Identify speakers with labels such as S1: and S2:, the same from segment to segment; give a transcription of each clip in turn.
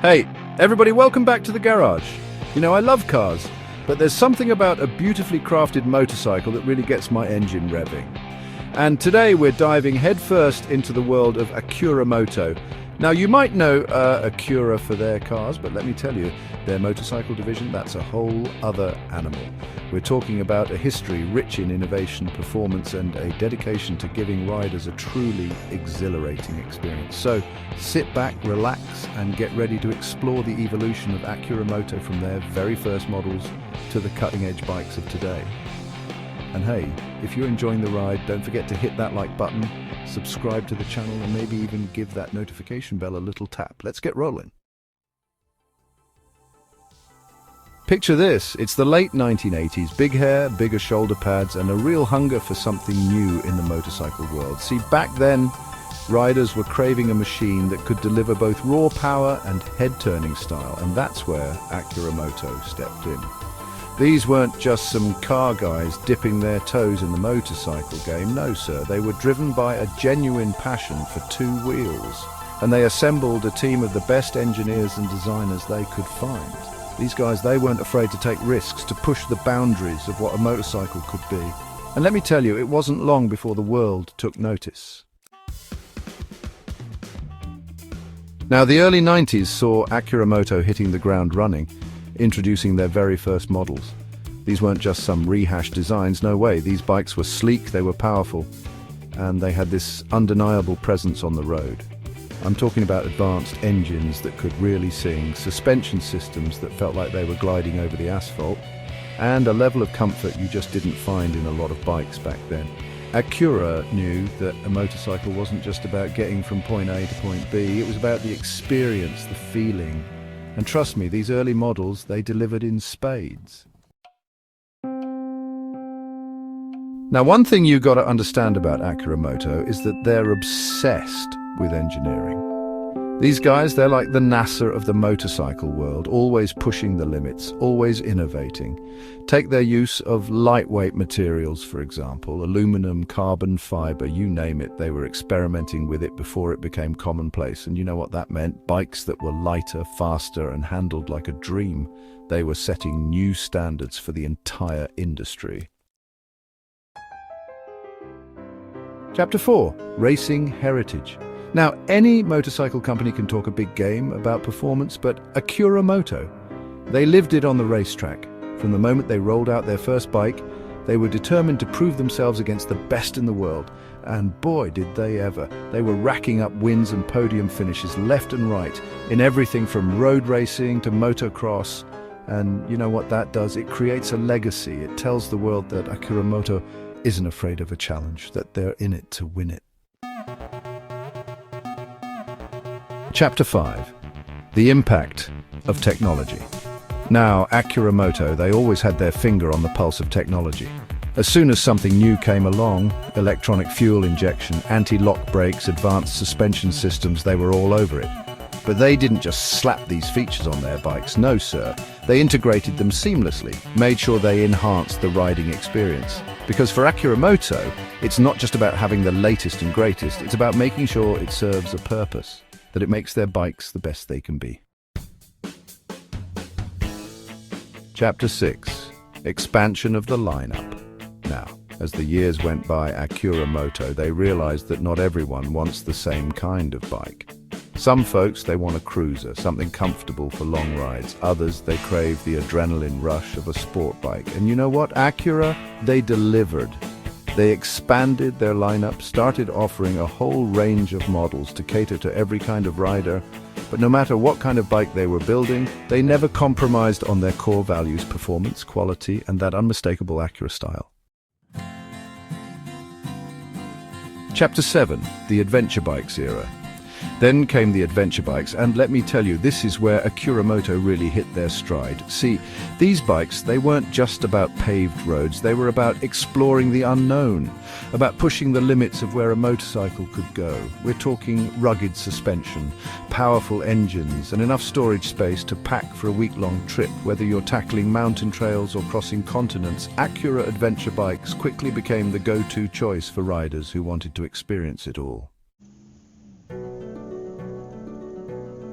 S1: Hey, everybody, welcome back to the garage. You know, I love cars, but there's something about a beautifully crafted motorcycle that really gets my engine revving. And today we're diving headfirst into the world of Acura Moto. Now, you might know Acura for their cars, but let me tell you, their motorcycle division, that's a whole other animal. We're talking about a history rich in innovation, performance, and a dedication to giving riders a truly exhilarating experience. So sit back, relax, and get ready to explore the evolution of Acura Moto from their very first models to the cutting-edge bikes of today. And hey, if you're enjoying the ride, don't forget to hit that like button, subscribe to the channel, and maybe even give that notification bell a little tap. Let's get rolling. Picture this, it's the late 1980s, big hair, bigger shoulder pads, and a real hunger for something new in the motorcycle world. See, back then, riders were craving a machine that could deliver both raw power and head-turning style, and that's where Acura Moto stepped in. These weren't just some car guys dipping their toes in the motorcycle game, no sir, they were driven by a genuine passion for two wheels, and they assembled a team of the best engineers and designers they could find. These guys, they weren't afraid to take risks, to push the boundaries of what a motorcycle could be. And let me tell you, it wasn't long before the world took notice. Now, the early 90s saw Acura Moto hitting the ground running, introducing their very first models. These weren't just some rehashed designs, no way. These bikes were sleek, they were powerful, and they had this undeniable presence on the road. I'm talking about advanced engines that could really sing, suspension systems that felt like they were gliding over the asphalt, and a level of comfort you just didn't find in a lot of bikes back then. Acura knew that a motorcycle wasn't just about getting from point A to point B, it was about the experience, the feeling. And trust me, these early models, they delivered in spades. Now, one thing you got to understand about Acura Moto is that they're obsessed with engineering. These guys, they're like the NASA of the motorcycle world, always pushing the limits, always innovating. Take their use of lightweight materials, for example, aluminum, carbon fiber, you name it, they were experimenting with it before it became commonplace. And you know what that meant? Bikes that were lighter, faster, and handled like a dream. They were setting new standards for the entire industry. Chapter 4, Racing Heritage. Now, any motorcycle company can talk a big game about performance, but Acura Moto, they lived it on the racetrack. From the moment they rolled out their first bike, they were determined to prove themselves against the best in the world. And boy, did they ever. They were racking up wins and podium finishes left and right, in everything from road racing to motocross. And you know what that does? It creates a legacy. It tells the world that Acura Moto isn't afraid of a challenge, that they're in it to win it. Chapter 5, the impact of technology. Now, Acura Moto, they always had their finger on the pulse of technology. As soon as something new came along, electronic fuel injection, anti-lock brakes, advanced suspension systems, they were all over it. But they didn't just slap these features on their bikes, no sir. They integrated them seamlessly, made sure they enhanced the riding experience. Because for Acura Moto, it's not just about having the latest and greatest, it's about making sure it serves a purpose, that it makes their bikes the best they can be. Chapter 6, Expansion of the lineup. Now, as the years went by Acura Moto, they realized that not everyone wants the same kind of bike. Some folks, they want a cruiser, something comfortable for long rides. Others, they crave the adrenaline rush of a sport bike. And you know what? Acura, they delivered. They expanded their lineup, started offering a whole range of models to cater to every kind of rider. But no matter what kind of bike they were building, they never compromised on their core values, performance, quality, and that unmistakable Acura style. Chapter 7, the adventure bikes era. Then came the adventure bikes, and let me tell you, this is where Acura Moto really hit their stride. See, these bikes, they weren't just about paved roads, they were about exploring the unknown, about pushing the limits of where a motorcycle could go. We're talking rugged suspension, powerful engines, and enough storage space to pack for a week-long trip. Whether you're tackling mountain trails or crossing continents, Acura adventure bikes quickly became the go-to choice for riders who wanted to experience it all.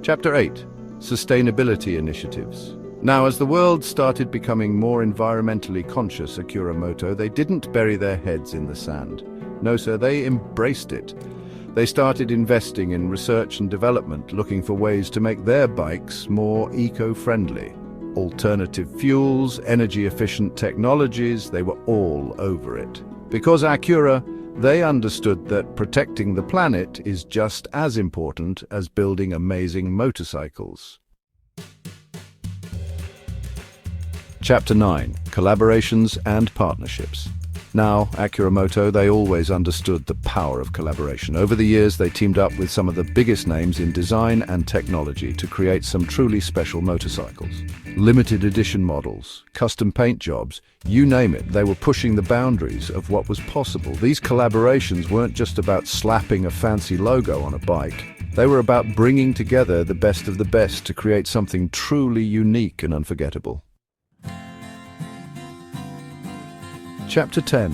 S1: Chapter 8, sustainability initiatives. Now, as the world started becoming more environmentally conscious, Acura Moto, they didn't bury their heads in the sand. No, sir, they embraced it. They started investing in research and development, looking for ways to make their bikes more eco-friendly. Alternative fuels, energy-efficient technologies, they were all over it. Because Acura, they understood that protecting the planet is just as important as building amazing motorcycles. Chapter 9. Collaborations and Partnerships. Now, Acura Moto, they always understood the power of collaboration. Over the years, they teamed up with some of the biggest names in design and technology to create some truly special motorcycles. Limited edition models, custom paint jobs, you name it, they were pushing the boundaries of what was possible. These collaborations weren't just about slapping a fancy logo on a bike. They were about bringing together the best of the best to create something truly unique and unforgettable. Chapter 10.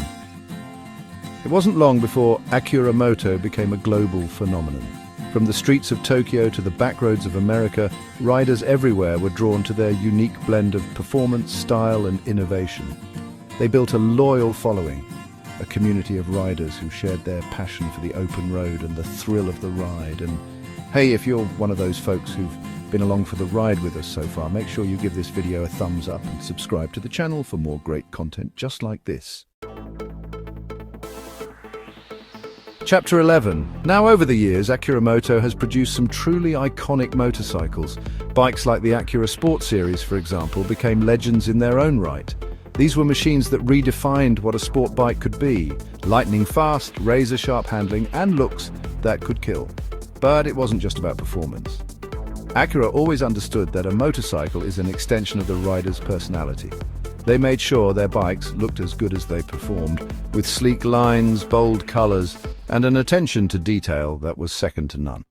S1: It wasn't long before Acura Moto became a global phenomenon. From the streets of Tokyo to the backroads of America, riders everywhere were drawn to their unique blend of performance, style, and innovation. They built a loyal following, a community of riders who shared their passion for the open road and the thrill of the ride. And hey, if you're one of those folks who've been along for the ride with us so far, make sure you give this video a thumbs up and subscribe to the channel for more great content just like this. Chapter 11. Now, over the years, Acura Moto has produced some truly iconic motorcycles. Bikes like the Acura Sport Series, for example, became legends in their own right. These were machines that redefined what a sport bike could be. Lightning fast, razor-sharp handling, and looks that could kill. But it wasn't just about performance. Acura always understood that a motorcycle is an extension of the rider's personality. They made sure their bikes looked as good as they performed, with sleek lines, bold colors, and an attention to detail that was second to none.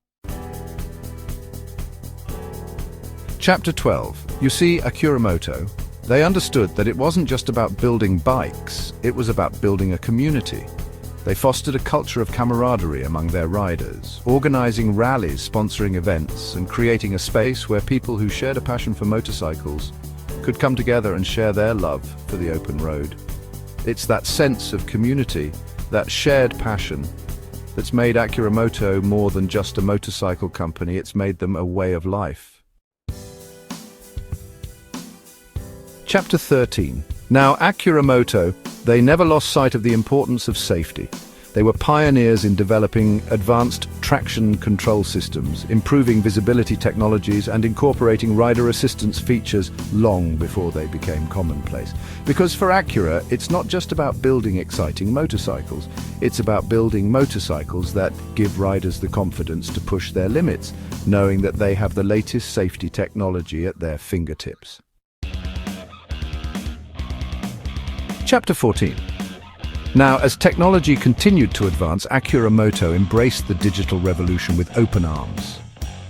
S1: Chapter 12. You see, Acura Moto, they understood that it wasn't just about building bikes, it was about building a community. They fostered a culture of camaraderie among their riders, organizing rallies, sponsoring events, and creating a space where people who shared a passion for motorcycles could come together and share their love for the open road. It's that sense of community, that shared passion, that's made Acura Moto more than just a motorcycle company. It's made them a way of life. Chapter 13. Now, Acura Moto, they never lost sight of the importance of safety. They were pioneers in developing advanced traction control systems, improving visibility technologies, and incorporating rider assistance features long before they became commonplace. Because for Acura, it's not just about building exciting motorcycles. It's about building motorcycles that give riders the confidence to push their limits, knowing that they have the latest safety technology at their fingertips. Chapter 14. Now, as technology continued to advance, Acura Moto embraced the digital revolution with open arms.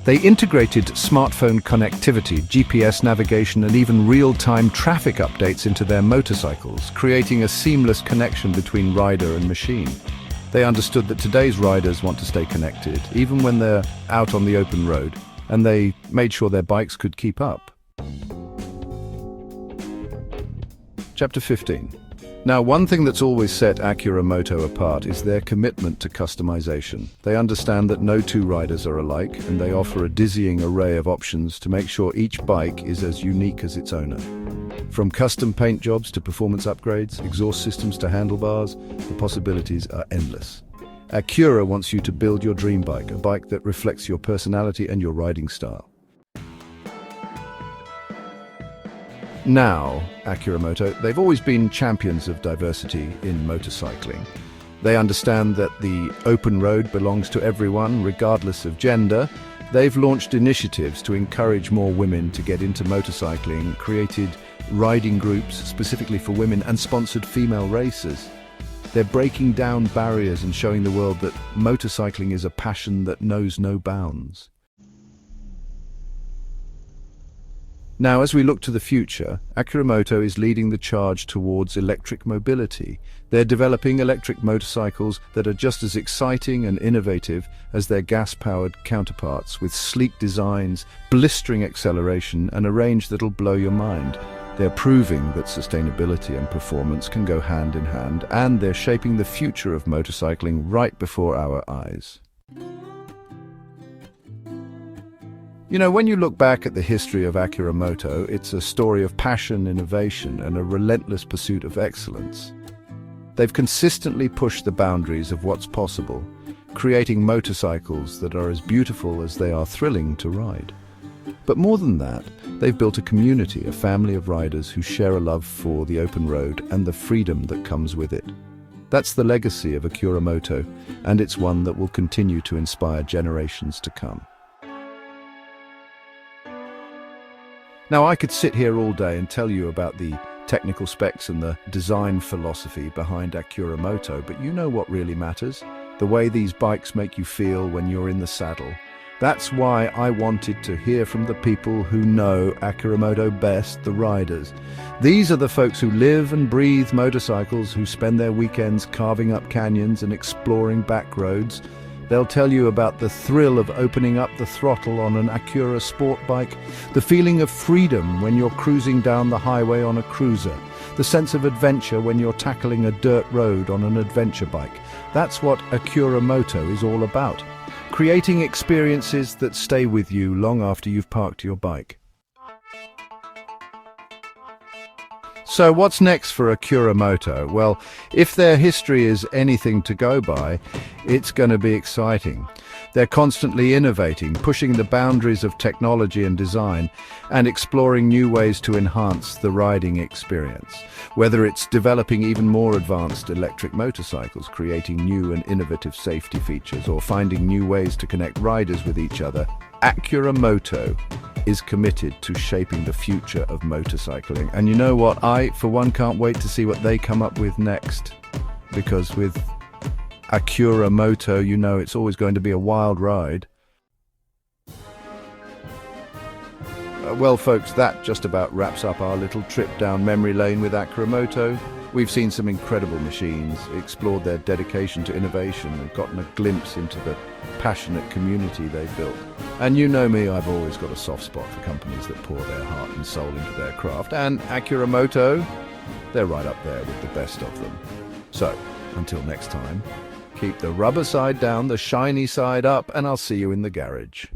S1: They integrated smartphone connectivity, GPS navigation, and even real-time traffic updates into their motorcycles, creating a seamless connection between rider and machine. They understood that today's riders want to stay connected, even when they're out on the open road, and they made sure their bikes could keep up. Chapter 15. Now, one thing that's always set Acura Moto apart is their commitment to customization. They understand that no two riders are alike, and they offer a dizzying array of options to make sure each bike is as unique as its owner. From custom paint jobs to performance upgrades, exhaust systems to handlebars, the possibilities are endless. Acura wants you to build your dream bike, a bike that reflects your personality and your riding style. Now, Acura Moto, they've always been champions of diversity in motorcycling. They understand that the open road belongs to everyone, regardless of gender. They've launched initiatives to encourage more women to get into motorcycling, created riding groups specifically for women, and sponsored female races. They're breaking down barriers and showing the world that motorcycling is a passion that knows no bounds. Now, as we look to the future, Acura Moto is leading the charge towards electric mobility. They're developing electric motorcycles that are just as exciting and innovative as their gas-powered counterparts, with sleek designs, blistering acceleration, and a range that'll blow your mind. They're proving that sustainability and performance can go hand in hand, and they're shaping the future of motorcycling right before our eyes. You know, when you look back at the history of Acura Moto, it's a story of passion, innovation, and a relentless pursuit of excellence. They've consistently pushed the boundaries of what's possible, creating motorcycles that are as beautiful as they are thrilling to ride. But more than that, they've built a community, a family of riders who share a love for the open road and the freedom that comes with it. That's the legacy of Acura Moto, and it's one that will continue to inspire generations to come. Now, I could sit here all day and tell you about the technical specs and the design philosophy behind Acura Moto, but you know what really matters? The way these bikes make you feel when you're in the saddle. That's why I wanted to hear from the people who know Acura Moto best, the riders. These are the folks who live and breathe motorcycles, who spend their weekends carving up canyons and exploring back roads. They'll tell you about the thrill of opening up the throttle on an Acura sport bike, the feeling of freedom when you're cruising down the highway on a cruiser, the sense of adventure when you're tackling a dirt road on an adventure bike. That's what Acura Moto is all about, creating experiences that stay with you long after you've parked your bike. So what's next for Acura Moto? Well, if their history is anything to go by, it's going to be exciting. They're constantly innovating, pushing the boundaries of technology and design, and exploring new ways to enhance the riding experience. Whether it's developing even more advanced electric motorcycles, creating new and innovative safety features, or finding new ways to connect riders with each other, Acura Moto is committed to shaping the future of motorcycling. And you know what? I, for one, can't wait to see what they come up with next. Because with Acura Moto, you know it's always going to be a wild ride. Well, folks, that just about wraps up our little trip down memory lane with Acura Moto. We've seen some incredible machines, explored their dedication to innovation, and gotten a glimpse into the passionate community they've built. And you know me, I've always got a soft spot for companies that pour their heart and soul into their craft. And Acura Moto, they're right up there with the best of them. So, until next time, keep the rubber side down, the shiny side up, and I'll see you in the garage.